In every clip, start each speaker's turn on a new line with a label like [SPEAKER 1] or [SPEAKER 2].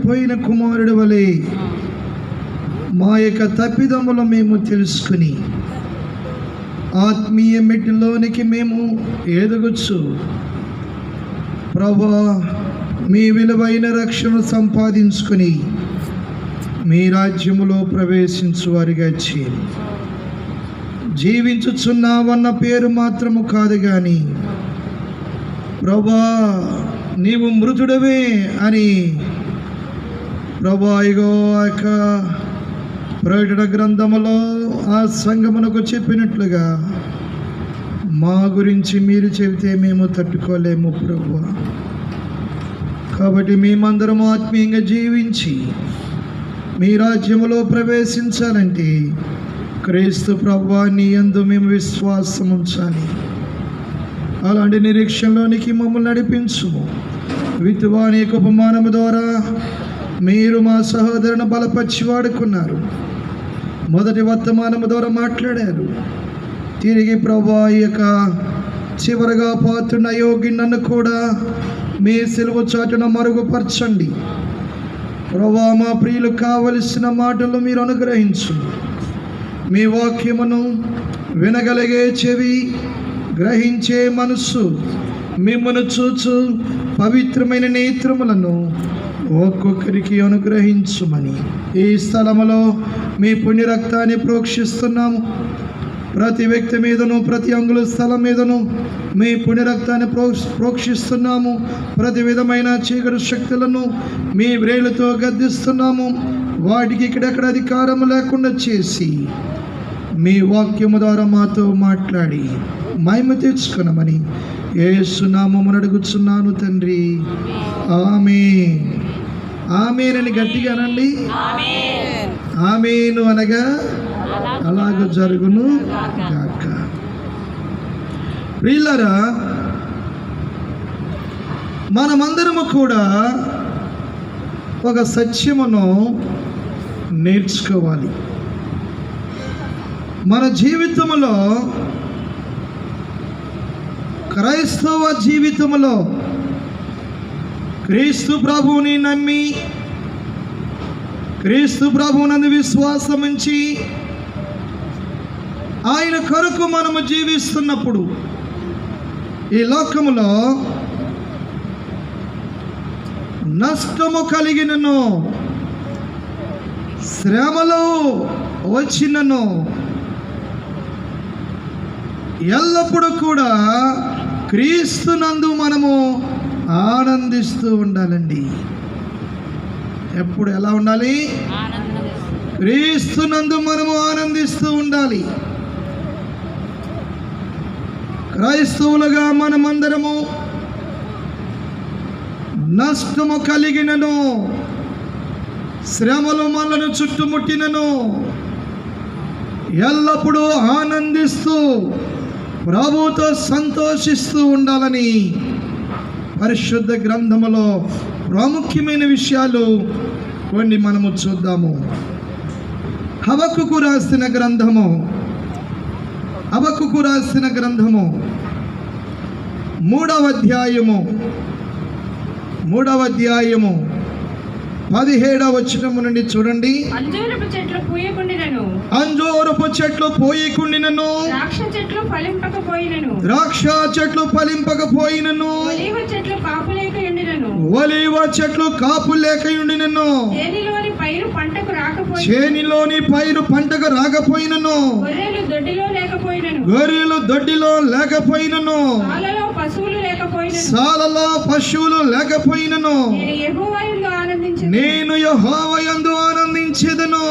[SPEAKER 1] తప్పిపోయిన కుమారుడి వలె మా యొక్క తప్పిదములు మేము తెలుసుకుని ఆత్మీయ మెట్టులోనికి మేము ఎదగొచ్చు. ప్రభువా, మీ విలువైన రక్షణ సంపాదించుకొని మీ రాజ్యములో ప్రవేశించు వారిగా చేరి జీవించుచున్నావన్న పేరు మాత్రము కాదు కానీ ప్రభువా నీవు మృతుడవే అని ప్రభువా ఇగో యొక్క ప్రకటన గ్రంథములో ఆ సంఘమునకు చెప్పినట్లుగా మా గురించి మీరు చెబితే మేము తట్టుకోలేము ప్రభువా. కాబట్టి మేమందరం ఆత్మీయంగా జీవించి మీ రాజ్యములో ప్రవేశించాలంటే క్రీస్తు ప్రభువా నీ యందు మేము విశ్వాసం ఉంచాలి. అలాంటి నిరీక్షణలోనికి మమ్మల్ని నడిపించుము. విత్తువాని యొక్క ఉపమానము ద్వారా మీరు మా సహోదరుని బలపరిచి వాడుకున్నారు. మొదటి వర్తమానము ద్వారా మాట్లాడారు. తిరిగి ప్రభువా ఈ యొక్క చివరగా పాత్రున్న యోగి నన్ను కూడా మీ సిలువ చాటున మరుగుపరచండి. ప్రభువా మా ప్రియులు కావలసిన మాటలు మీరు అనుగ్రహించు. మీ వాక్యమును వినగలిగే చెవి, గ్రహించే మనస్సు, మిమ్మను చూచు పవిత్రమైన నేత్రములను ఒక్కొక్కరికి అనుగ్రహించుమని ఈ స్థలములో మీ పుణ్యరక్తాన్ని ప్రోక్షిస్తున్నాము. ప్రతి వ్యక్తి మీదను, ప్రతి అంగుళ స్థలం మీదను మీ పుణ్యరక్తాన్ని ప్రోక్షిస్తున్నాము. ప్రతి విధమైన చీకటి శక్తులను మీ వ్రేలుతో గద్దిస్తున్నాము. వాటికి ఇక్కడెక్కడ అధికారం లేకుండా చేసి మీ వాక్యము ద్వారా మాతో మాట్లాడి మహిమ తెచ్చుకున్నామని యేసు నామమున అడుగుచున్నాను తండ్రి. ఆమేన్. ఆమేనని గట్టిగా అనండి. ఆమేను అనగా అలాగ జరుగును గాక. ప్రియులారా, మనమందరము కూడా ఒక సత్యమును నేర్చుకోవాలి. మన జీవితంలో, క్రైస్తవ జీవితంలో క్రీస్తు ప్రభువుని నమ్మి క్రీస్తు ప్రభువునందు విశ్వాసం ఉంచి ఆయన కొరకు మనము జీవిస్తున్నప్పుడు ఈ లోకములో నష్టము కలిగినను, శ్రమలు వచ్చినను ఎల్లప్పుడూ కూడా క్రీస్తునందు మనము ఆనందిస్తూ ఉండాలండి. ఎప్పుడు ఎలా ఉండాలి? క్రీస్తునందు మనము ఆనందిస్తూ ఉండాలి. క్రైస్తవులుగా మనమందరము నష్టము కలిగినను, శ్రమలు మనను చుట్టుముట్టినను ఎల్లప్పుడూ ఆనందిస్తూ ప్రభువుతో సంతోషిస్తూ ఉండాలని పరిశుద్ధ గ్రంథములో ప్రాముఖ్యమైన విషయాలు కొన్ని మనము చూద్దాము. హబక్కుకు రాసిన గ్రంథము 3వ అధ్యాయము 17వ వచనము నుండి చూడండి.
[SPEAKER 2] అంజూరపు చెట్లు పూయకుండినను,
[SPEAKER 1] ద్రాక్ష చెట్లు ఫలింపకపోయినను, ఒలీవ చెట్లు కాపు లేకయుండినను, చేనిలోని పైరు పంటకు రాకపోయినను, గొర్రెలు దొడ్డిలో లేకపోయినను, సాలలో పశువులు లేకపోయినను, నేను యెహోవా యందు ఆనందించెదను.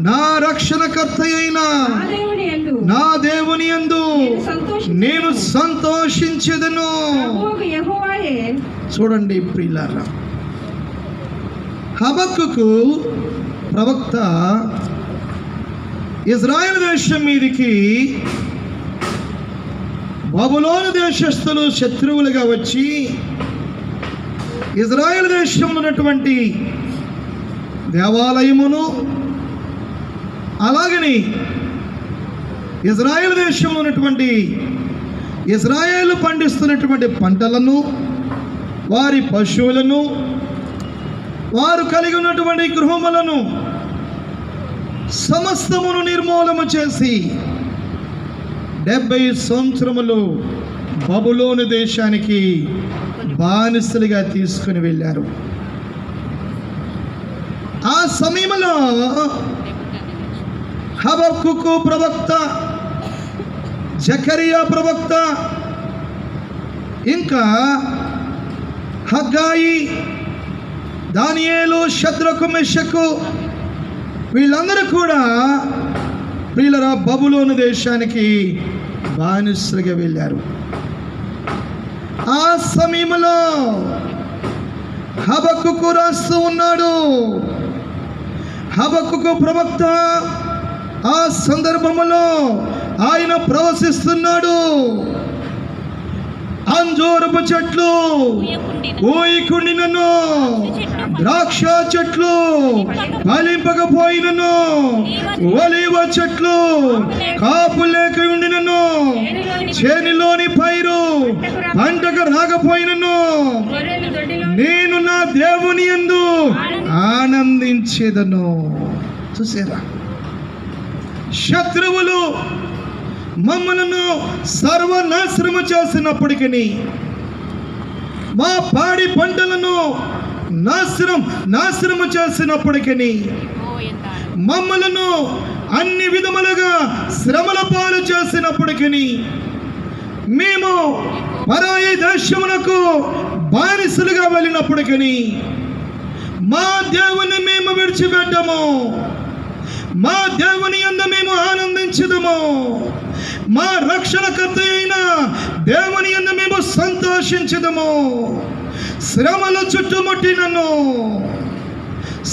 [SPEAKER 1] నా రక్షణకర్త అయిన నా దేవుని యందు నేను సంతోషించెదను. చూడండి ప్రియులారా, హబక్కుకు ప్రవక్త ఇజ్రాయెల్ దేశం మీదికి బబులోను దేశస్థులు శత్రువులుగా వచ్చి ఇజ్రాయెల్ దేశంలో ఉన్నటువంటి దేవాలయమును, అలాగని ఇజ్రాయెల్ దేశంలో ఉన్నటువంటి ఇజ్రాయేలు పండిస్తున్నటువంటి పంటలను, వారి పశువులను, వారు కలిగి ఉన్నటువంటి గృహములను సమస్తమును నిర్మూలన చేసి 70 సంవత్సరములు బబులోను దేశానికి బానిసలుగా తీసుకుని వెళ్ళారు. ఆ సమయంలో హబక్కుకు ప్రవక్త, జకరియా ప్రవక్త, ఇంకా హగ్గాయి, దానియేలు, షద్రకు, మెషకు వీళ్ళందరూ కూడా ప్రియులరా బబులోను దేశానికి బానిసలుగా వెళ్ళారు. ఆ సమయంలో హబక్కుకు రాస్తూ ఉన్నాడు. హబక్కుకు ప్రవక్త ఆ సందర్భంలో ఆయన ప్రవశిస్తున్నాడు. అంజూరపు చెట్లు ఊయికుండినను, ద్రాక్ష చెట్లు ఫలింపకపోయినను, ఒలీవ చెట్లు కాపు లేక ఉండినను, చేనిలోని పైరు పంటకు రాకపోయినను, నేను నా దేవుని యందు ఆనందించేదను. చూసారా, శత్రువులు మమ్మలను సర్వనాశనము చేసినప్పటికీ, మా పాడి పంటలను నాశనము చేసినప్పటికీ, మమ్మలను అన్ని విధములుగా శ్రమల పాలు చేసినప్పటికీ, మేము పరాయి దేశమునకు బానిసలుగా వెళ్ళినప్పటికీ మా దేవుని మేము విడిచిపెట్టము. మా దేవుని యందు మేము ఆనందించుదుము. మా రక్షణకర్త అయిన దేవుని యందు మేము సంతోషించుదుము. శ్రమలు చుట్టుముట్టినను,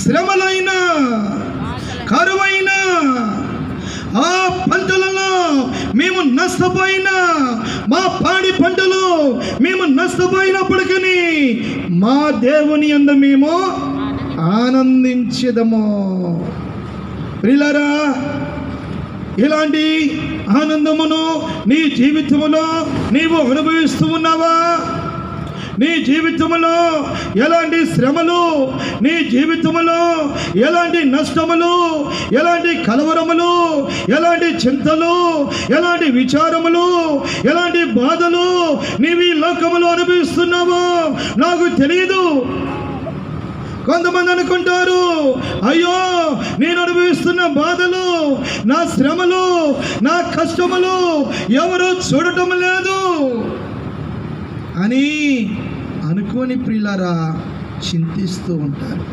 [SPEAKER 1] శ్రమలైన, కరువైన, ఆ పంటలలో మేము నష్టపోయినా, మా పాడి పంటలు మేము నష్టపోయినప్పటికీ మా దేవుని యందు మేము ఆనందించెదము. ప్రియులారా, ఇలాంటి ఆనందమును నీ జీవితంలో నీవు అనుభవిస్తూ ఉన్నావా? నీ జీవితంలో ఎలాంటి శ్రమలు, నీ జీవితంలో ఎలాంటి నష్టములు, ఎలాంటి కలవరములు, ఎలాంటి చింతలు, ఎలాంటి విచారములు, ఎలాంటి బాధలు నీవు ఈ లోకములో అనుభవిస్తున్నావో నాకు తెలియదు. కొంతమంది అనుకుంటారు, అయ్యో నేను అనుభవిస్తున్న బాధలు, నా శ్రమలు, నా కష్టములు ఎవరు చూడటం లేదు అని అనుకోని ప్రియులారా చింతిస్తూ ఉంటారు,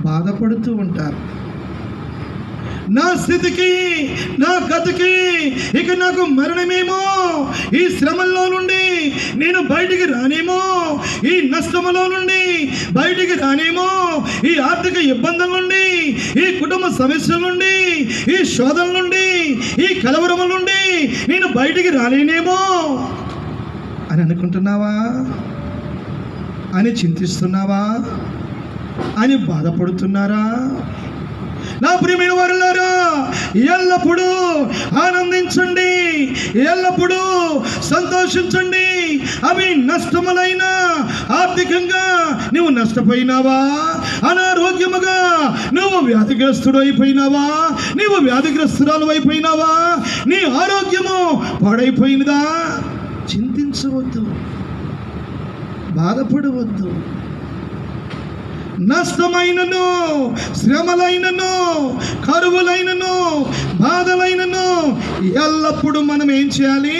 [SPEAKER 1] బాధపడుతూ ఉంటారు. నా స్థితికి, నా గతికి ఇక నాకు మరణమేమో, ఈ శ్రమల్లో నుండి నేను బయటికి రానేమో, ఈ నష్టములో నుండి బయటికి రానేమో, ఈ ఆర్థిక ఇబ్బందుల నుండి, ఈ కుటుంబ సమస్యల నుండి, ఈ శోధన నుండి, ఈ కలవరముల నుండి నేను బయటికి రాలేనేమో అని అనుకుంటున్నావా? అని చింతిస్తున్నావా? అని బాధపడుతున్నారా? నా ప్రియమైన వారులారా, ఎల్లప్పుడూ ఆనందించండి, ఎల్లప్పుడూ సంతోషించండి. అవి నష్టములైనా, ఆర్థికంగా నువ్వు నష్టపోయినావా, అనారోగ్యముగా నువ్వు వ్యాధిగ్రస్తుడు అయిపోయినావా, నీవు వ్యాధిగ్రస్తురాలు అయిపోయినావా, నీ ఆరోగ్యము పాడైపోయినదా, చింతించవద్దు, బాధపడవద్దు. నష్టమైనను, శ్రమలైనను, కరువులైనను, బాధలైనను ఎల్లప్పుడూ మనం ఏం చేయాలి?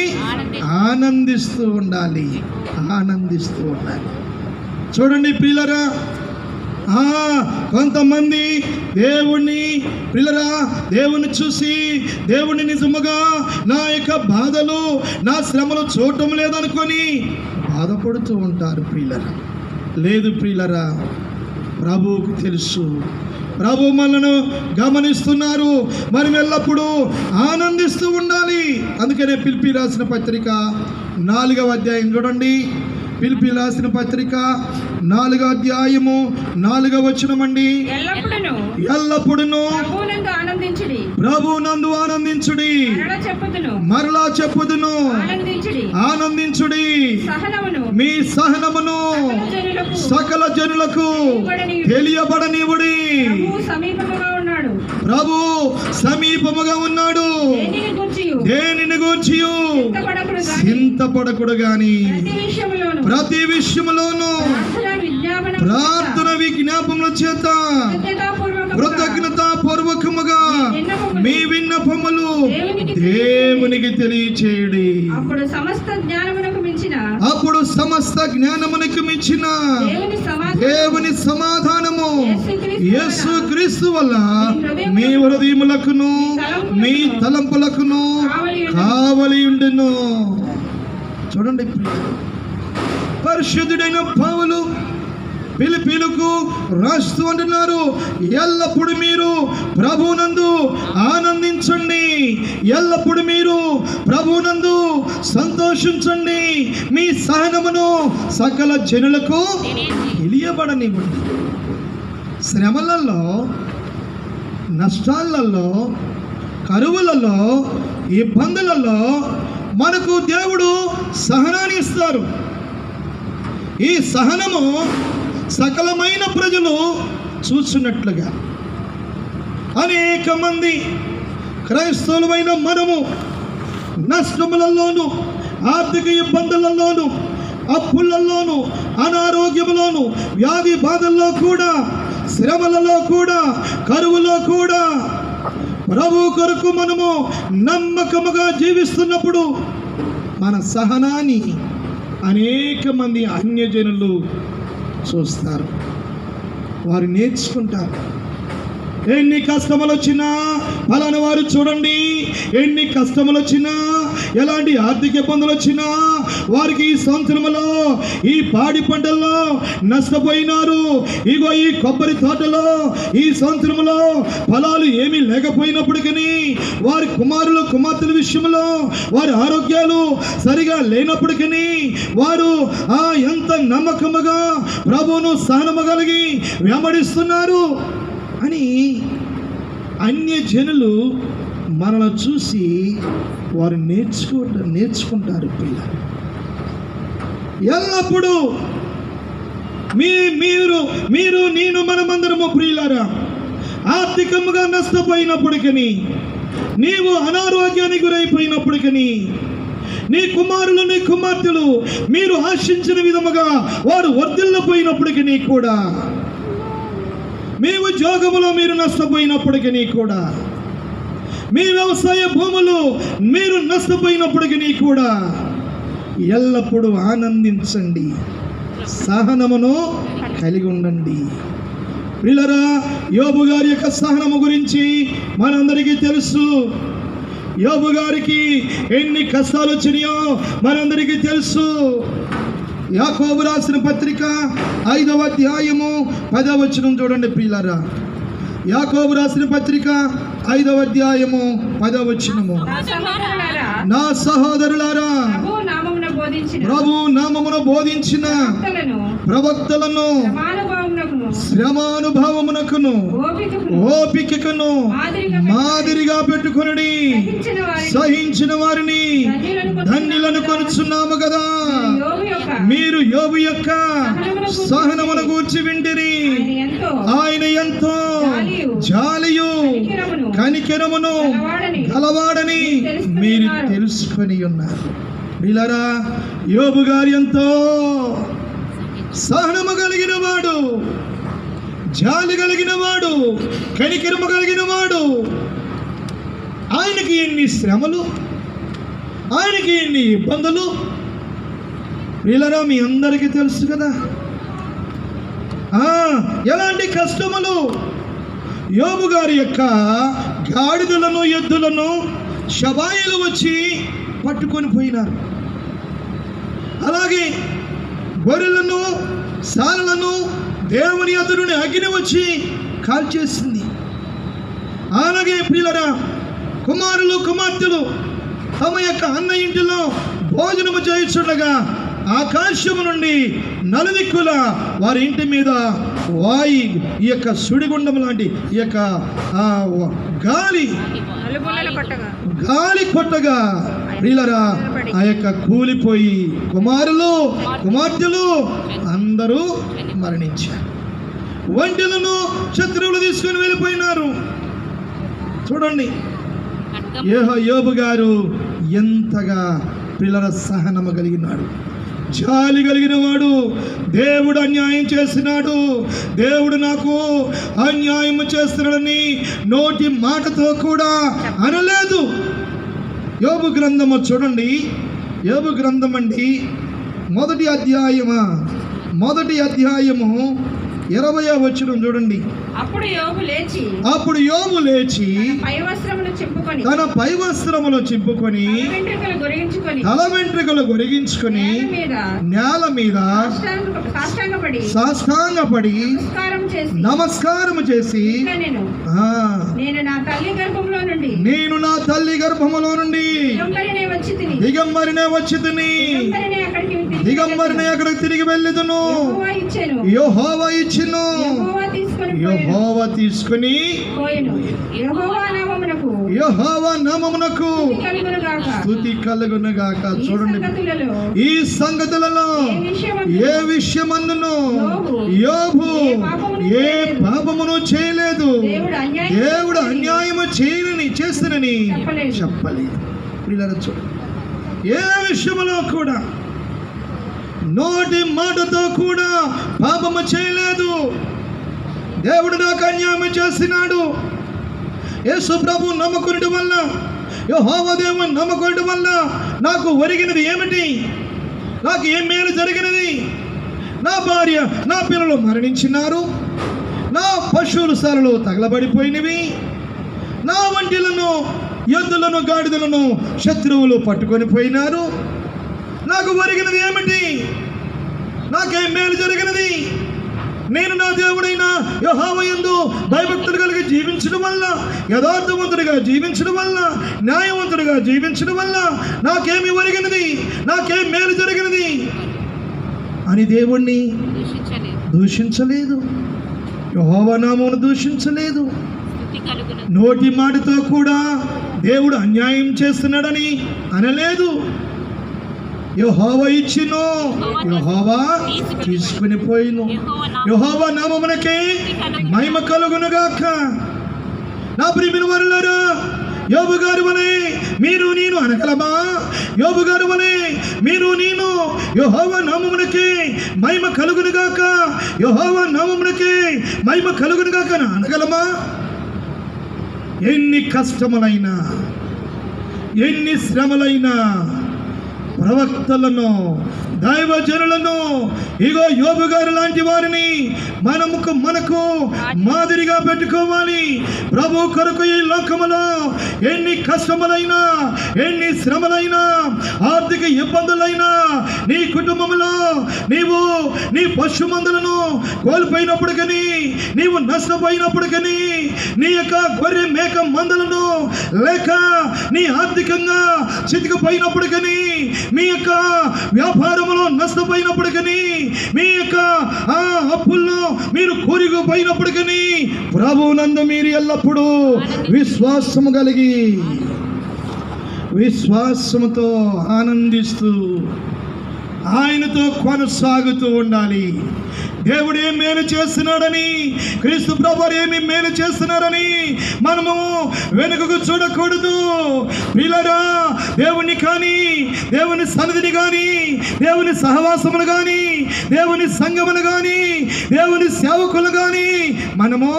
[SPEAKER 1] ఆనందిస్తూ ఉండాలి, ఆనందిస్తూ ఉండాలి. చూడండి ప్రియులరా, కొంతమంది దేవుణ్ణి చూసి, దేవుణ్ణి నిజముగా నా యొక్క బాధలు, నా శ్రమలు చూడటం లేదనుకొని బాధపడుతూ ఉంటారు ప్రియులరా. లేదు ప్రియులరా, ప్రభువుకు తెలుసు, ప్రభు మనను గమనిస్తున్నారు. మనం ఎల్లప్పుడూ ఆనందిస్తూ ఉండాలి. అందుకనే ఫిలిప్పీ రాసిన పత్రిక 4వ అధ్యాయం చూడండి. ఫిలిప్పీ రాసిన పత్రిక 4వ అధ్యాయము 4వ వచనం అండి. ఎల్లప్పుడును ప్రభువునందు ఆనందించుడి, మరలా చెప్పుదును ఆనందించుడి. మీ సహనమును సకల జనులకు
[SPEAKER 2] తెలియబడనివ్వుడి.
[SPEAKER 3] ప్రభువు సమీపముగా ఉన్నాడు.
[SPEAKER 2] ప్రభు సమీపముగా ఉన్నాడు.
[SPEAKER 3] దేనిని గూర్చియు
[SPEAKER 2] దేనిని గూర్చియు
[SPEAKER 3] చింతపడకుడు గాని
[SPEAKER 2] చింతపడకుడు గాని
[SPEAKER 3] ప్రతి విషయములోను
[SPEAKER 2] ప్రార్థన విజ్ఞాపముల చేత కృతజ్ఞతాపూర్వకముగా మీ విన్నపములు దేవునికి తెలియచేయుడి.
[SPEAKER 3] అప్పుడు సమస్త జ్ఞానమునకు మించిన
[SPEAKER 2] దేవుని సమాధానము యేసుక్రీస్తు వల్ల మీ హృదయములకును మీ తలంపులకును కావలి ఉండును. చూడండి, పరిశుద్ధుడైన పౌలు ఫిలిప్పీలకు రాస్తూ అంటున్నారు, ఎల్లప్పుడు మీరు ప్రభువునందు ఆనందించండి, ఎల్లప్పుడు మీరు ప్రభువునందు సంతోషించండి, మీ సహనమును సకల జనులకు తెలియబడనివ్వండి. శ్రమలలో, నష్టాలలో, కరువులలో, ఇబ్బందులలో మనకు దేవుడు సహనాన్ని ఇస్తారు. ఈ సహనము సకలమైన ప్రజలు చూస్తున్నట్లుగా అనేక మంది క్రైస్తవులమైన మనము నష్టములలోను, ఆర్థిక ఇబ్బందులలోను, అప్పులలోను, అనారోగ్యములోను, వ్యాధి బాధల్లో కూడా, శ్రమలలో కూడా, కరువులో కూడా ప్రభు కొరకు మనము నమ్మకముగా జీవిస్తున్నప్పుడు మన సహనాన్ని అనేక మంది అన్యజనులు చూస్తారు, వారు నేర్చుకుంటారు. ఎన్ని కష్టములు వచ్చినా ఫలానా వారు చూడండి, ఎన్ని కష్టములు వచ్చినా, ఎలాంటి ఆర్థిక ఇబ్బందులు వచ్చినా వారికి ఈ సంవత్సరంలో ఈ పాడి పంటల్లో నష్టపోయినారు, ఇగో ఈ కొబ్బరి తోటలో ఈ సంవత్సరంలో ఫలాలు ఏమీ లేకపోయినప్పటికీ వారి కుమారులు కుమార్తెల విషయంలో వారి ఆరోగ్యాలు సరిగా లేనప్పటికీ వారు ఎంత నమ్మకముగా ప్రభువును సహనము కలిగి వెంబడిస్తున్నారు అని అన్యజనులు మనల్ని చూసి వారు నేర్చుకుంటారు. పిల్లలు ఎల్లప్పుడూ మీరు నేను మనమందరము ప్రియులారా ఆర్థికంగా నష్టపోయినప్పటికీ, నీవు అనారోగ్యానికి గురైపోయినప్పటికీ, నీ కుమారులు నీ కుమార్తెలు మీరు ఆశించిన విధముగా వారు వర్ధిల్లిపోయినప్పటికీ కూడా, మీ ఉద్యోగములో మీరు నష్టపోయినప్పటికీ కూడా, మీ వ్యవసాయ భూములు మీరు నష్టపోయినప్పటికీ కూడా ఎల్లప్పుడూ ఆనందించండి, సహనమును కలిగి ఉండండి. ప్రియులారా, యోబు గారి యొక్క సహనము గురించి మనందరికీ తెలుసు. యోబు గారికి ఎన్ని కష్టాలు వచ్చినాయో మనందరికీ తెలుసు. యాకోబు రాసిన పత్రిక 5వ అధ్యాయము 10వ వచనం చూడండి ప్రియులారా. యాకోబు రాసిన పత్రిక 5వ అధ్యాయము 10వ వచనము, నా సహోదరులారా ప్రభు నామమున బోధించిన ప్రవక్తలను శ్రమానుభవమునకును ఓపికను మాదిరిగా పెట్టుకొనుడి, సహించిన వారిని ధన్యులను కొనుచున్నాము కదా. మీరు యోబు యొక్క సహనమును గూర్చి వింటిరి, ఆయన ఎంతో జాలియు కనికరమును గలవాడని మీరు తెలుసుకొని ఉన్నారు. ప్రియులారా, యోబు గారు ఎంతో సహనము కలిగిన వాడు, జాలి కలిగిన వాడు, కనికరము కలిగిన వాడు. ఆయనకి ఎన్ని శ్రమలు, ఆయనకి ఎన్ని ఇబ్బందులు ప్రియులారా మీ అందరికీ తెలుసు కదా. ఎలాంటి కష్టములు. యోబు గారి యొక్క గాడిదలను ఎద్దులను షబాయిలు వచ్చి పట్టుకొని పోయినారు. అలాగే గొర్రెలను సాలలను దేవుని ఎదురుని అగ్ని వచ్చి కాల్చేసింది. అలాగే ప్రియులారా, కుమారులు కుమార్తెలు తమ యొక్క అన్న ఇంటిలో భోజనము చేయుచుండగా ఆకాశము నుండి నలుదిక్కుల వారి ఇంటి మీద ఈ యొక్క సుడిగుండం లాంటి ఈ యొక్క గాలి కొట్టగా ప్రియులారా ఆ యొక్క కూలిపోయి కుమారులు కుమార్తెలు అందరూ మరణించారు. ఒంటెలను శత్రువులు తీసుకొని వెళ్ళిపోయినారు. చూడండి యోబు గారు ఎంతగా పిల్లల సహనము కలిగినాడు, జాలి కలిగిన వాడు. దేవుడు అన్యాయం చేస్తున్నాడు, దేవుడు నాకు అన్యాయం చేస్తున్నాడని నోటి మాటతో కూడా అనలేదు. యోబు గ్రంథము చూడండి, యోబు గ్రంథం అండి మొదటి అధ్యాయము 20వ వచనం చూడండి.
[SPEAKER 3] అప్పుడు యోబు లేచి తన
[SPEAKER 2] పై వస్త్రములు చింపుకొని తల వెంట్రుకలు గొరిగించుకొని నేల మీద సాష్టాంగపడి నమస్కారం చేసి
[SPEAKER 3] నేను నా
[SPEAKER 2] తల్లి గర్భములో నుండి దిగంబరినే వచ్చి తిని దిగంబరినే అక్కడికి తిరిగి వెళ్ళిదును. యెహోవా ఇచ్చెను, యెహోవా తీసుకుని యెహోవా నామమునకు స్తుతి కలుగునుగాక. చూడండి, ఈ సంగతులలో ఏ విషయమందును యోబు ఏ పాపమును చేయలేదు, దేవుడు అన్యాయము చేస్తునని చెప్పలేదు. పిల్లలు చూడండి, ఏ విషయంలో కూడా నోటి మాటతో కూడా పాపము చేయలేదు. దేవుడు నాకు అన్యాయం చేస్తున్నాడు, యేసు ప్రభు నమ్ముకునడం వల్ల, యెహోవా దేవుని నమ్ముకోవడం వల్ల నాకు ఒరిగినది ఏమిటి? నాకు ఏం మేలు జరిగినది? నా భార్య నా పిల్లలు మరణించినారు, నా పశువులు సారలు తగలబడిపోయినవి, నా ఒంటెలను ఎద్దులను గాడిదలను శత్రువులు పట్టుకొని పోయినారు. నాకు ఒరిగినది ఏమిటి? నాకేం మేలు జరిగినది? నేను నా దేవుడైన యెహోవా యందు భయభక్తులు కలిగి జీవించడం వల్ల, యథార్థవంతుడిగా జీవించడం వల్ల, న్యాయవంతుడిగా జీవించడం వల్ల నాకేమి ఒరిగినది? నాకేం మేలు జరిగినది అని దేవుణ్ణి దూషించలేదు, యెహోవా నామమును దూషించలేదు. నోటి మాటతో కూడా దేవుడు అన్యాయం చేస్తున్నాడని అనలేదు. యెహోవా ఇచ్చెను, యెహోవా తీసుకుని పోయిను. యెహోవా నామమునకే మహిమ కలుగునుగాక. నా ప్రియమైన వారులారా, యోబు గారి వలె మీరు నేను అనగలమా? యోబు గారి వలె మీరు నేను యెహోవా నామమునకే మహిమ కలుగునుగాక, యెహోవా నామమునకే మహిమ కలుగునుగాక అనగలమా? ఎన్ని కష్టములైనా, ఎన్ని శ్రమలైనా, ప్రవక్తలను, దైవజనులను, ఇగో యోబు గారు లాంటి వారిని మనకు మాదిరిగా పెట్టుకోవాలి. ప్రభు కొరకు ఈ లోకములో ఎన్ని కష్టములైనా, ఎన్ని శ్రమలైనా, ఆర్థిక ఇబ్బందులైనా, నీ కుటుంబంలో నీవు నీ పశు మందులను కోల్పోయినప్పుడు కానీ, నీవు నష్టపోయినప్పుడు కానీ, నీ యొక్క గొర్రె మేక మందులను లేక నీ ఆర్థికంగా చితికిపోయినప్పుడు కానీ, మీ యొక్క వ్యాపారంలో నష్టపోయినప్పుడు కానీ, మీ యొక్క అప్పుల్లో మీరు కూరుకుపోయినప్పుడు కానీ, ప్రభువునందు మీరు ఎల్లప్పుడూ విశ్వాసము కలిగి విశ్వాసముతో ఆనందిస్తూ ఆయనతో కొనసాగుతూ ఉండాలి. దేవుడు ఏం మేలు చేస్తున్నాడని, క్రీస్తు ప్రభువారు ఏమి మేలు చేస్తున్నారని మనము వెనుకకు చూడకూడదు. ప్రియులారా, దేవుని కానీ, దేవుని సన్నిధిని కానీ, దేవుని సహవాసములు కానీ, దేవుని సంఘములు కానీ, దేవుని సేవకులు కానీ మనము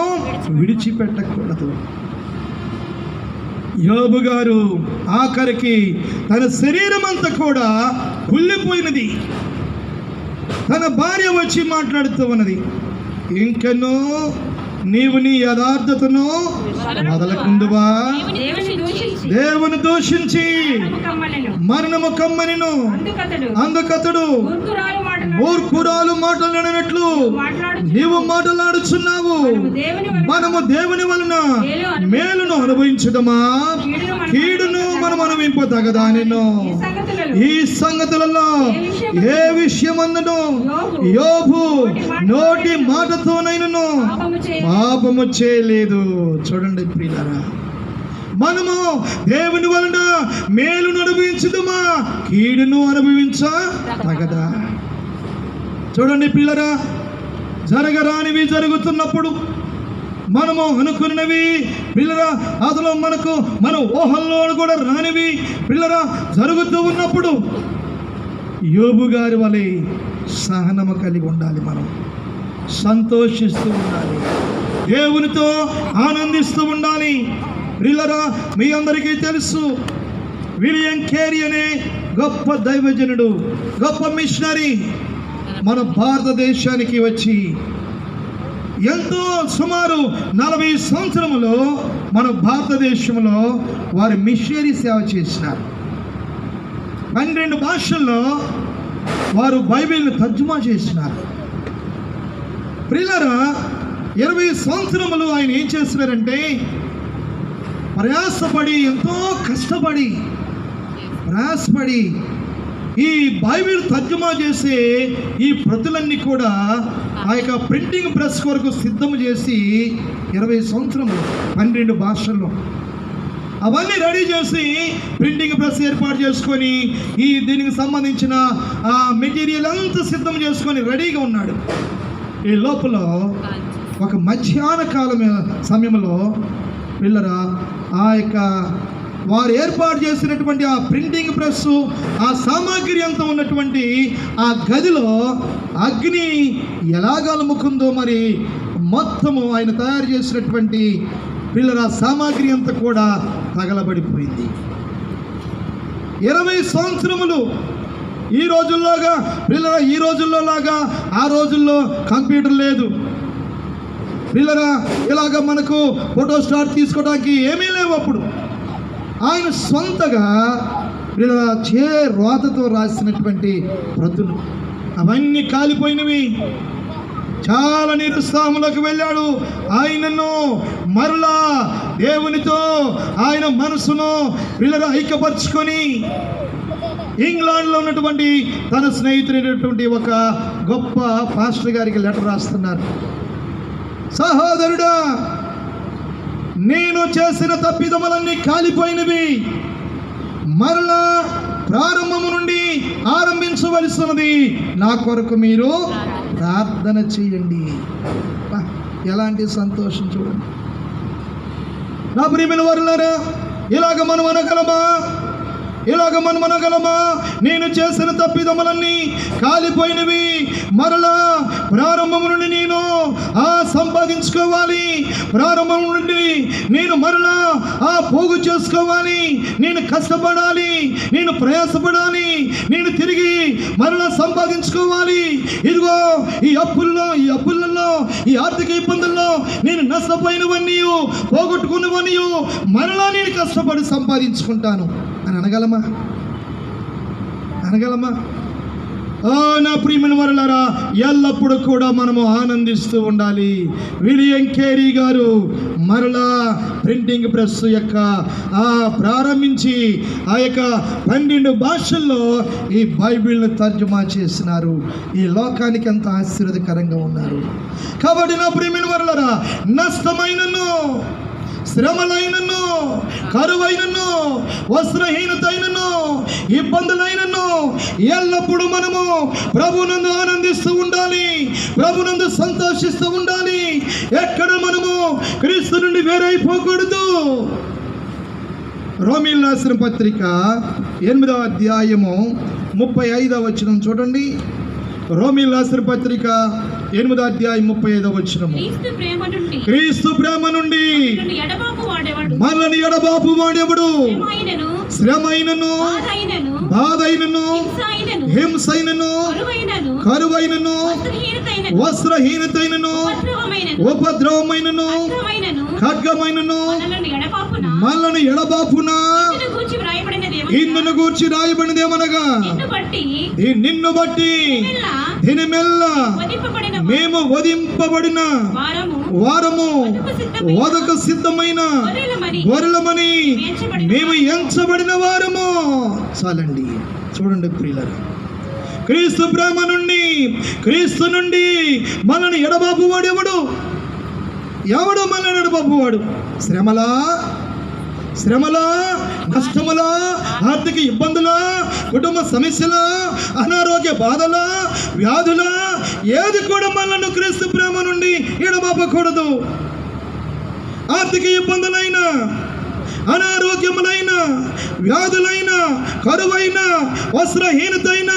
[SPEAKER 2] విడిచిపెట్టకూడదు. యోబు గారు ఆఖరికి తన శరీరం అంతా కూడా కుళ్ళిపోయినది. తన భార్య వచ్చి మాట్లాడుతూ ఉన్నది, ఇంకనూ నీవు నీ యథార్థతను వదలకుందువా? దేవుని దూషించి మరణము కమ్మనిను, అందుకతడు మూర్ఖురాలు మాట్లాడినట్లు నీవు మాట్లాడుచున్నావు. మనము దేవుని వలన మేలును అనుభవించుదమా, కీడును మనం అనుభవింపదగదా? నేను ఈ సంగతులలో ఏ విషయమందును యోబు నోటి మాటతోనైనను పాపము చేయలేదు. చూడండి ప్రియులారా, మనము దేవుని వలన మేలును అనుభవించుదమా, కీడును అనుభవించ తగదా? చూడండి పిల్లరా, జరగరానివి జరుగుతున్నప్పుడు, మనము అనుకున్నవి పిల్లరా అసలు మన ఊహల్లో కూడా రానివి పిల్లరా జరుగుతూ ఉన్నప్పుడు యోబు గారి వలె సహనము కలిగి ఉండాలి. మనం సంతోషిస్తూ ఉండాలి, దేవునితో ఆనందిస్తూ ఉండాలి. పిల్లరా మీ అందరికీ తెలుసు, విలియం కేరీ అనే గొప్ప దైవజనుడు, గొప్ప మిషనరీ మన భారతదేశానికి వచ్చి ఎంతో సుమారు 40 సంవత్సరములో మన భారతదేశంలో వారి మిషనరీ సేవ చేసినారు. 12 భాషల్లో వారు బైబిల్ని తర్జుమా చేసినారు. ప్రియులారా 20 సంవత్సరములు ఆయన ఏం చేస్తున్నారంటే ప్రయాసపడి, ఎంతో కష్టపడి ప్రయాసపడి ఈ బైబిల్ తర్జుమా చేసే ఈ ప్రతులన్నీ కూడా ఆ యొక్క ప్రింటింగ్ ప్రెస్ కొరకు సిద్ధం చేసి 20 సంవత్సరములు 12 భాషల్లో అవన్నీ రెడీ చేసి ప్రింటింగ్ ప్రెస్ ఏర్పాటు చేసుకొని దీనికి సంబంధించిన మెటీరియల్ అంతా సిద్ధం చేసుకొని రెడీగా ఉన్నాడు. ఈ లోపల ఒక మధ్యాహ్న కాలం సమయంలో పిల్లరా ఆ యొక్క వారు ఏర్పాటు చేసినటువంటి ఆ ప్రింటింగ్ ప్రెస్, ఆ సామాగ్రి అంతా ఉన్నటువంటి ఆ గదిలో అగ్ని ఎలాగలుముకుందో మరి మొత్తము ఆయన తయారు చేసినటువంటి పిల్లల సామాగ్రి అంతా కూడా తగలబడిపోయింది. 20 సంవత్సరములు ఈ రోజుల్లోగా పిల్లల ఈ రోజుల్లో లాగా ఆ రోజుల్లో కంప్యూటర్ లేదు పిల్లరా. ఇలాగ మనకు ఫోటో స్టార్ట్ తీసుకోవడానికి ఏమీ లేవు. అప్పుడు ఆయన సొంతగా పిల్లల రోతతో రాసినటువంటి ప్రతులు అవన్నీ కాలిపోయినవి. చాలా నిరుత్సాహంలోకి వెళ్ళాడు. ఆయనను మరలా దేవునితో ఆయన మనసును పిల్లల ఐక్యపరుచుకొని ఇంగ్లాండ్లో ఉన్నటువంటి తన స్నేహితుడైనటువంటి ఒక గొప్ప పాస్టర్ గారికి లెటర్ రాస్తున్నారు. సహోదరుడా, నేను చేసిన తప్పిదములన్నీ కాలిపోయినవి, మరలా ప్రారంభము నుండి ఆరంభించవలసినది, నా కొరకు మీరు ప్రార్థన చేయండి. ఎలాంటి సంతోషం చూడండి. నా ప్రియమైన వారులారా, ఇలాగ మనం అనగలమా? నేను చేసిన తప్పిదములన్నీ కాలిపోయినవి, మరలా ప్రారంభము నుండి నేను సంపాదించుకోవాలి, ప్రారంభం నుండి నేను మరలా పోగు చేసుకోవాలి, నేను కష్టపడాలి, నేను ప్రయాసపడాలి, నేను తిరిగి మరలా సంపాదించుకోవాలి. ఇదిగో ఈ అప్పులలో ఈ ఆర్థిక ఇబ్బందుల్లో నేను నష్టపోయినవన్నీ, పోగొట్టుకున్నవన్నీ మరలా నేను కష్టపడి సంపాదించుకుంటాను అని అనగలమా? నా ప్రియమైన వారలారా, ఎల్లప్పుడూ కూడా మనము ఆనందిస్తూ ఉండాలి. విలియం కేరీ గారు మరలా ప్రింటింగ్ ప్రెస్ యొక్క ప్రారంభించి ఆ యొక్క 12 భాషల్లో ఈ బైబిల్ని తర్జుమా చేసినారు. ఈ లోకానికి ఎంత ఆశీర్వాదకరంగా ఉన్నారు. కాబట్టి నా ప్రియమైన వారలారా, నష్టమైనను, శ్రమలైనను, కరువైనను, వస్త్రహీనతైనను, ఇబ్బందులైనను ఎల్లప్పుడూ మనము ప్రభునందు ఆనందిస్తూ ఉండాలి, ప్రభునందు సంతోషిస్తూ ఉండాలి. ఎక్కడ మనము క్రీస్తు నుండి వేరైపోకూడదు. రోమీయులకు రాసిన పత్రిక 8వ అధ్యాయము 35వ వచనం చూడండి. రోమీయులకు రాసిన పత్రిక 8వ అధ్యాయం 35వ వచనం. క్రీస్తు ప్రేమ నుండి మనల్ని ఎడబాపు వాడెవడు? శ్రమైనను, బాధైనను, హింసైనను, కరువైనను, వస్త్రహీనతైనను, ఉపద్రవమైనను, ఖడ్గమైనను మనల్ని ఎడబాపునా? ఇందును గూర్చి రాయబడినదేమనగా, నిన్ను బట్టి దినమెల్ల మేము వధింపబడిన వారము, వదకు సిద్ధమైన గొర్రెలమని మేము ఎంచబడిన వారము. చాలండి. చూడండి ప్రియులారా, క్రీస్తు నుండి మనల్ని ఎడబాపువాడు ఎవడు మనల్ని ఎడబాపువాడు? శ్రమలా, నష్టములా, ఆర్థిక ఇబ్బందులా, కుటుంబ సమస్యలా, అనారోగ్య బాధలా, వ్యాధులా, ఏది కూడా మనల్ని క్రీస్తు ప్రేమ నుండి ఎడబాపకూడదు. ఆర్థిక ఇబ్బందులైనా, అనారోగ్యములైన, వ్యాధులైన, కరువైన, వస్త్రహీనతైన,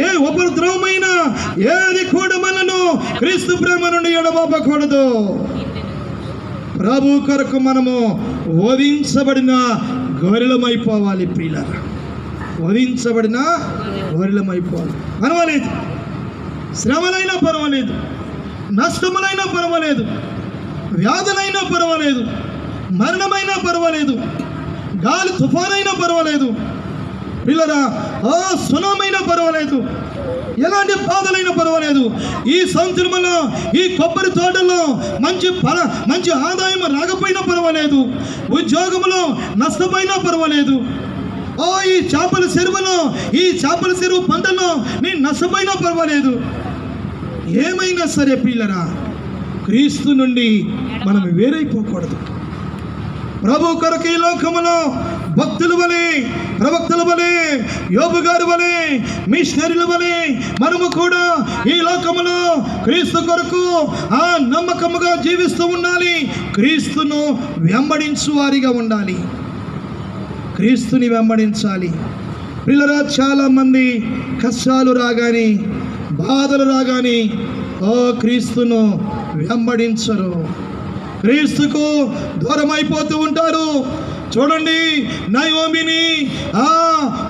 [SPEAKER 2] ఏ ఉపద్రవమైన ఏది కూడా మనను క్రీస్తు ప్రేమ నుండి ఎడబాపకూడదు. ప్రభు కొరకు మనము వధించబడిన గొర్రెలమైపోవాలి ప్రియులారా. వధించబడిన గొర్రెలమైపోవాలి. పర్వాలేదు, శ్రమలైనా పర్వాలేదు, నష్టములైనా పర్వాలేదు, వ్యాధులైనా పర్వాలేదు, మరణమైనా పర్వాలేదు, గాలి తుఫానైనా పర్వాలేదు పిల్లరా, సునామైనా పర్వాలేదు, ఎలాంటి బాధలైనా పర్వాలేదు, ఈ సంవత్సరంలో ఈ కొబ్బరి తోటలో మంచి ఆదాయం రాకపోయినా పర్వాలేదు, ఉద్యోగంలో నష్టపోయినా పర్వాలేదు, ఈ చేపల చెరువు పంటలో నీ నష్టపోయినా పర్వాలేదు, ఏమైనా సరే పిల్లరా, క్రీస్తు నుండి మనం వేరైపోకూడదు. ప్రభు కొరకు ఈ లోకములో భక్తుల వలె, ప్రవక్తల వలె, యోబు గారి వలె, మిషనరీల వలె మనము కూడా ఈ లోకములో క్రీస్తు కొరకు నమ్మకముగా జీవిస్తూ ఉండాలి. క్రీస్తును వెంబడించు వారిగా ఉండాలి. క్రీస్తుని వెంబడించాలి. పిల్లరా, చాలామంది కష్టాలు రాగాని, బాధలు రాగాని క్రీస్తును వెంబడించరు, క్రీస్తుకు దూరం అయిపోతూ ఉంటారు. చూడండి, నయోమిని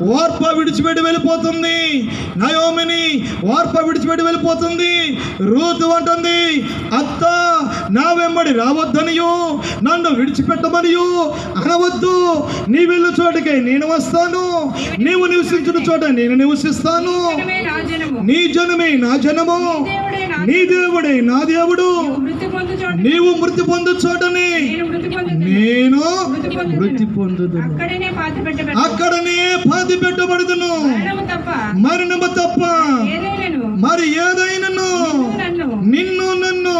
[SPEAKER 2] వార్ప విడిచిపెట్టి వెళ్ళిపోతుంది. రూతు అంటుంది, అత్త నా వెంబడి రావద్దనియో, నన్ను విడిచిపెట్టమనియో అనవద్దు. నీ వెళ్ళు చోటకే నేను వస్తాను, నీవు నివసించిన చోట నేను నివసిస్తాను. నీ జనమే నా జనము, నీ దేవుడే నా దేవుడు. నీవు మృతి పొందు చోటనే నేను మృతి పొందుదు, అక్కడనే పాతి పెట్టబడుదును. మరణము తప్ప మరి ఏదైనను నిన్ను నన్ను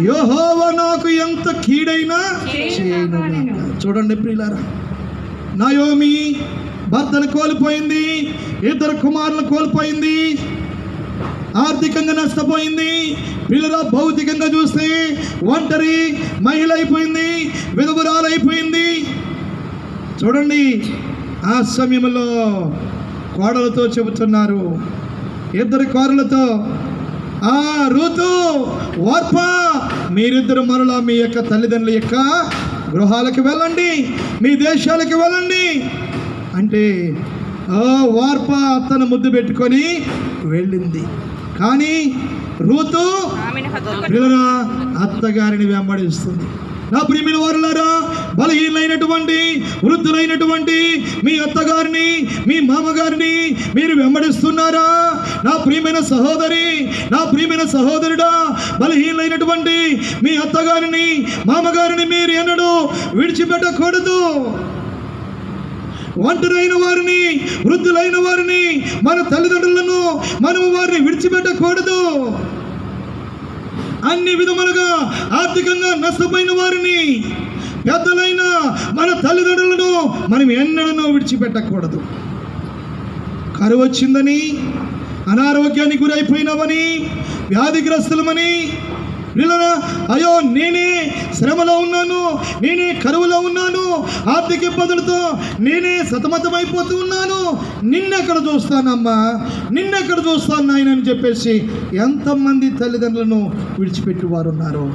[SPEAKER 2] యెహోవా నాకు ఎంత కీడైనా చేయను. చూడండి ప్రియులారా, నయోమి భర్తను కోల్పోయింది, 2 కుమారులను కోల్పోయింది, ఆర్థికంగా నష్టపోయింది. పిల్లరా, భౌతికంగా చూస్తే ఒంటరి మహిళ అయిపోయింది, విధవరాలైపోయింది. చూడండి, ఆ సమయంలో కోడలతో చెబుతున్నారు, 2 కోడలతో, రూతు, ఓర్ప, మీరిద్దరు మరలా మీ యొక్క తల్లిదండ్రుల యొక్క గృహాలకు వెళ్ళండి, మీ దేశాలకు వెళ్ళండి అంటే వార్ప అత్తను ముద్దు పెట్టుకొని వెళ్ళింది. కానీ రూతు పిల్లరా అత్తగారిని వెంబడిస్తుంది. నా ప్రియమైన వారులారా, బలహీనైనటువంటి వృద్ధులైనటువంటి మీ అత్తగారిని, మీ మామగారిని మీరు వెంబడిస్తున్నారా? నా ప్రియమైన సహోదరి, నా ప్రియమైన సహోదరుడా, బలహీనైనటువంటి మీ అత్తగారిని, మామగారిని మీరు ఎన్నడూ విడిచిపెట్టకూడదు. ఒంటరైన వారిని, వృద్ధులైన వారిని, మన తల్లిదండ్రులను మనము వారిని విడిచిపెట్టకూడదు. అన్ని విధములుగా ఆర్థికంగా నష్టపోయిన వారిని, పెద్దలైన మన తల్లిదండ్రులను మనం ఎన్నడూ విడిచిపెట్టకూడదు. కరువు వచ్చిందని, అనారోగ్యానికి గురైపోయినామని, వ్యాధిగ్రస్తులమని, అయ్యో నేనే శ్రమలో ఉన్నాను, నేనే కరువులో ఉన్నాను, ఆర్థిక ఇబ్బందులతో నేనే సతమతమైపోతూ ఉన్నాను, నిన్నెక్కడ చూస్తానమ్మా, నిన్నెక్కడ చూస్తాను నాయన అని చెప్పేసి ఎంతమంది తల్లిదండ్రులను విడిచిపెట్టి వారు ఉన్నారు,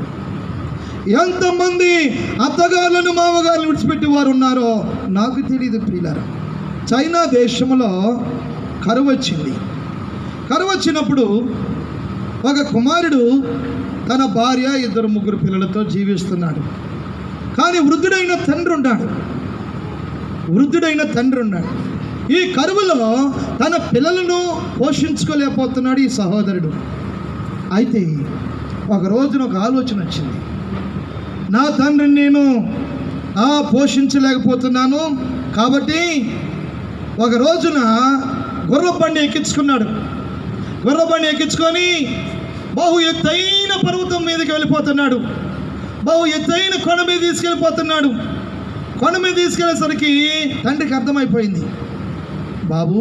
[SPEAKER 2] ఎంతమంది అత్తగారులను మామగారులను విడిచిపెట్టి వారు ఉన్నారో నాకు తెలియదు ప్రియులారా. చైనా దేశంలో కరువు వచ్చింది. కరువు వచ్చినప్పుడు ఒక కుమారుడు తన భార్య, 2-3 పిల్లలతో జీవిస్తున్నాడు. కానీ వృద్ధుడైన తండ్రి ఉన్నాడు. ఈ కరువులో తన పిల్లలను పోషించుకోలేకపోతున్నాడు ఈ సహోదరుడు. అయితే ఒక రోజున ఒక ఆలోచన వచ్చింది, నా తండ్రిని నేను పోషించలేకపోతున్నాను కాబట్టి ఒక రోజున గుర్రబండి ఎక్కించుకున్నాడు. గుర్రబండి ఎక్కించుకొని బహు ఎత్తైన పర్వతం మీదకి వెళ్ళిపోతున్నాడు. బహు ఎత్తైన కొండ మీద తీసుకెళ్ళిపోతున్నాడు. కొండ మీద తీసుకెళ్ళేసరికి తండ్రికి అర్థమైపోయింది, బాబు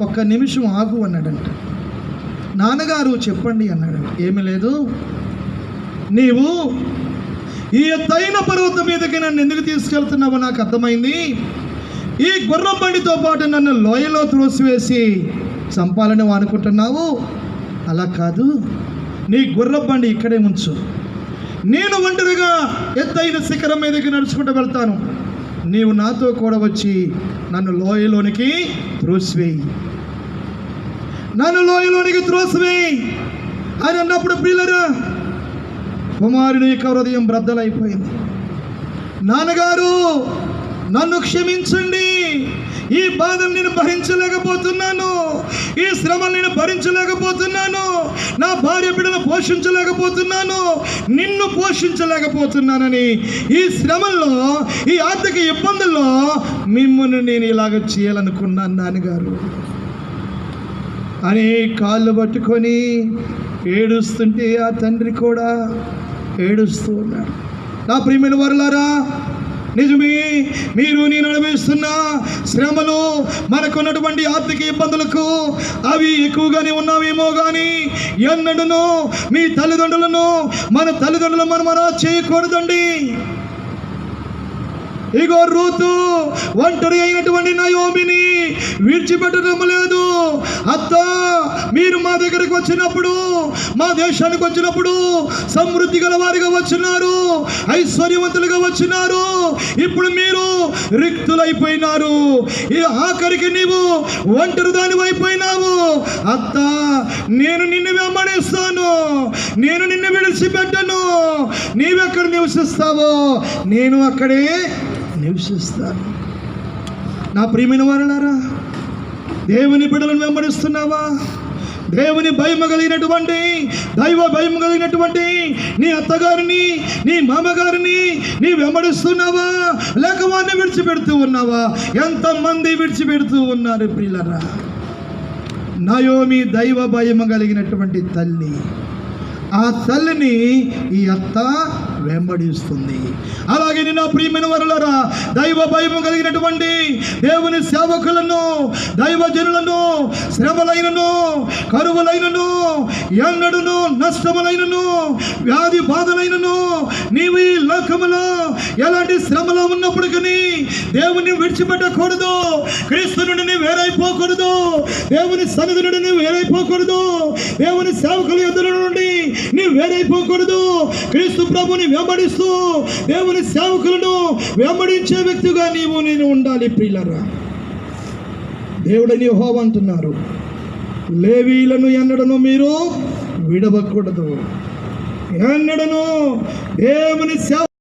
[SPEAKER 1] ఒక్క నిమిషం ఆగు అన్నాడంట. నాన్నగారు చెప్పండి అన్నాడంట. ఏమీ లేదు, నీవు ఈ ఎత్తైన పర్వతం మీదకి నన్ను ఎందుకు తీసుకెళ్తున్నావో నాకు అర్థమైంది. ఈ గుర్రం బండితో పాటు నన్ను లోయలో త్రోసివేసి చంపాలని అనుకుంటున్నావు. అలా కాదు, నీ గుర్రం బండి ఇక్కడే ఉంచు, నేను ఒంటరిగా ఎత్తైన శిఖరం మీదకి నడుచుకుంటూ వెళ్తాను, నీవు నాతో కూడా వచ్చి నన్ను లోయలోనికి త్రోసివేయి, నన్ను లోయలోనికి త్రోసివేయి అని అన్నప్పుడు ప్రియులారా, కుమారుని యొక్క హృదయం బ్రద్దలైపోయింది. నాన్నగారు నన్ను క్షమించండి, ఈ బాధను నేను భరించలేకపోతున్నాను, ఈ శ్రమను నేను భరించలేకపోతున్నాను, నా భార్య బిడ్డను పోషించలేకపోతున్నాను, నిన్ను పోషించలేకపోతున్నానని ఈ శ్రమల్లో, ఈ ఆర్థిక ఇబ్బందుల్లో మిమ్మల్ని నేను ఇలాగ చేయాలనుకున్నాను నాన్నగారు అని కాళ్ళు పట్టుకొని ఏడుస్తుంటే ఆ తండ్రి కూడా ఏడుస్తూ ఉన్నాడు. నా ప్రియమైన వారులారా, నిజమే, మీరు నేను అనుభవిస్తున్న శ్రమలు, మనకున్నటువంటి ఆర్థిక ఇబ్బందులకు అవి ఎక్కువగానే ఉన్నావేమో కానీ ఎన్నడూనూ మీ తల్లిదండ్రులను, మన తల్లిదండ్రులను మనం అలా చేయకూడదండి. ఇగో రూతు ఒంటరి అయినటువంటి నయోమిని విడిచిపెట్టడం లేదు. అత్త, మీరు మా దగ్గరికి వచ్చినప్పుడు, మా దేశానికి వచ్చినప్పుడు సమృద్ధి గల వారిగా వచ్చినారు, ఐశ్వర్యవంతులుగా వచ్చినారు, ఇప్పుడు మీరు రిక్తులైపోయినారు, ఈ ఆఖరికి నీవు ఒంటరి దాని అయిపోయినావు. అత్త, నేను నిన్ను వెంబడిస్తాను, నేను నిన్ను విడిచిపెట్టను, నీవెక్కడ నివసిస్తావో నేను అక్కడే నివసిస్తాను. నా ప్రియమైన వారులారా, దేవుని బిడ్డలను వెంబడిస్తున్నావా? దేవుని భయం కలిగినటువంటి, దైవ భయం కలిగినటువంటి నీ అత్తగారిని, నీ మామగారిని నీ వెంబడిస్తున్నావా, లేక వారిని విడిచిపెడుతూ ఉన్నావా? ఎంతమంది విడిచిపెడుతూ ఉన్నారు ప్రియులారా. నయోమి దైవ భయం కలిగినటువంటి తల్లి, ఆ తల్లిని ఈ అత్త వెంబడిస్తుంది. అలాగే నా ప్రియమైన వారులారా, దైవ భయము కలిగినటువంటి దేవుని సేవకులను, దైవజనులను శ్రమలైనను, కరువులైనను, ఎన్నడును నష్టములైనను, వ్యాధి బాధలైనను, నీవు ఈ లోకములో ఎలాంటి శ్రమలో ఉన్నప్పటికీ దేవుని విడిచిపెట్టకూడదు, క్రీస్తు నుండి నీవు వేరైపోకూడదు, దేవుని సన్నిధి నుండి నీవు వేరైపోకూడదు, దేవుని సేవకుల ఎదురు నుండి నీవు వేరైపోకూడదు. క్రీస్తు ప్రభుని వెంబడిస్తూ దేవుని సేవకులను వెంబడించే వ్యక్తిగా నేను ఉండాలి ప్రియులారా. దేవుడని యెహోవా అంటున్నారు, లేవీయులను ఎన్నడను మీరు విడవకూడదు, ఎన్నడను దేవుని సేవ